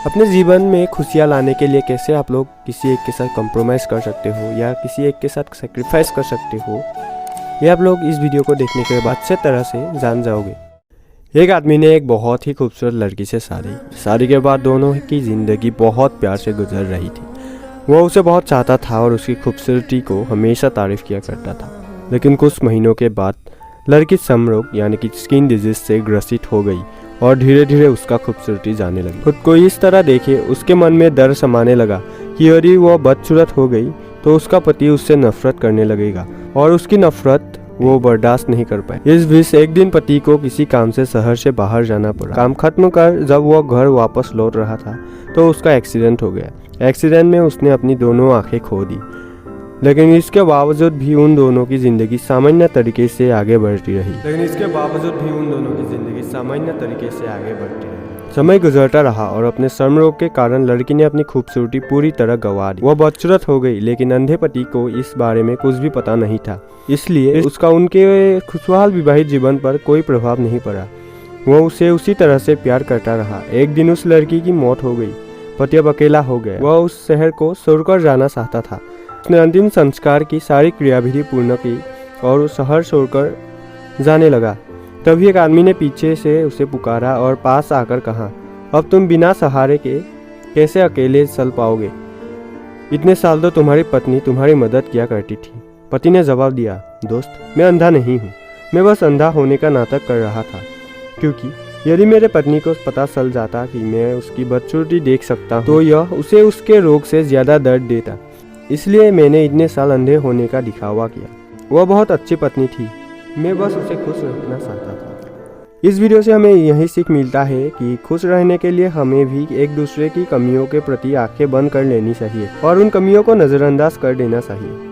अपने जीवन में खुशियाँ लाने के लिए कैसे आप लोग किसी एक के साथ कॉम्प्रोमाइज़ कर सकते हो या किसी एक के साथ सेक्रीफाइस कर सकते हो, ये आप लोग इस वीडियो को देखने के बाद अच्छे तरह से जान जाओगे। एक आदमी ने एक बहुत ही खूबसूरत लड़की से शादी के बाद दोनों की ज़िंदगी बहुत प्यार से गुजर रही थी। वह उसे बहुत चाहता था और उसकी खूबसूरती को हमेशा तारीफ़ किया करता था। लेकिन कुछ महीनों के बाद लड़की समरोग यानी कि स्किन डिजीज से ग्रसित हो गई और धीरे धीरे उसका खूबसूरती जाने लगी। खुद को इस तरह देखे उसके मन में डर समाने लगा कि यदि वह बदसूरत हो गई तो उसका पति उससे नफरत करने लगेगा और उसकी नफरत वो बर्दाश्त नहीं कर पाए। इस बीच एक दिन पति को किसी काम से शहर से बाहर जाना पड़ा। काम खत्म कर जब वह घर वापस लौट रहा था तो उसका एक्सीडेंट हो गया। एक्सीडेंट में उसने अपनी दोनों आंखें खो दी, लेकिन इसके बावजूद भी उन दोनों की जिंदगी सामान्य तरीके से आगे बढ़ती रही। समय गुजरता रहा और अपने श्रमरोग के कारण लड़की ने अपनी खूबसूरती पूरी तरह गंवा दी। वह बदसूरत हो गई, लेकिन अंधे पति को इस बारे में कुछ भी पता नहीं था, इसलिए उसका उनके खुशहाल विवाहित जीवन पर कोई प्रभाव नहीं पड़ा। वह उसे उसी तरह से प्यार करता रहा। एक दिन उस लड़की की मौत हो गई। पति अब अकेला हो गया। वह उस शहर को छोड़कर जाना चाहता था। उसने अंतिम संस्कार की सारी क्रियाविधि पूर्ण की और उस शहर छोड़कर जाने लगा। तभी एक आदमी ने पीछे से उसे पुकारा और पास आकर कहा, अब तुम बिना सहारे के कैसे अकेले चल पाओगे? इतने साल तो तुम्हारी पत्नी तुम्हारी मदद किया करती थी। पति ने जवाब दिया, दोस्त, मैं अंधा नहीं हूँ, मैं बस अंधा होने का नाटक कर रहा था, क्योंकि यदि मेरे पत्नी को पता चल जाता कि मैं उसकी बदसूरती देख सकता हूँ तो यह उसे उसके रोग से ज़्यादा दर्द देता। इसलिए मैंने इतने साल अंधे होने का दिखावा किया। वह बहुत अच्छी पत्नी थी, मैं बस उसे खुश रखना चाहता था। इस वीडियो से हमें यही सीख मिलता है कि खुश रहने के लिए हमें भी एक दूसरे की कमियों के प्रति आंखें बंद कर लेनी चाहिए और उन कमियों को नज़रअंदाज कर देना चाहिए।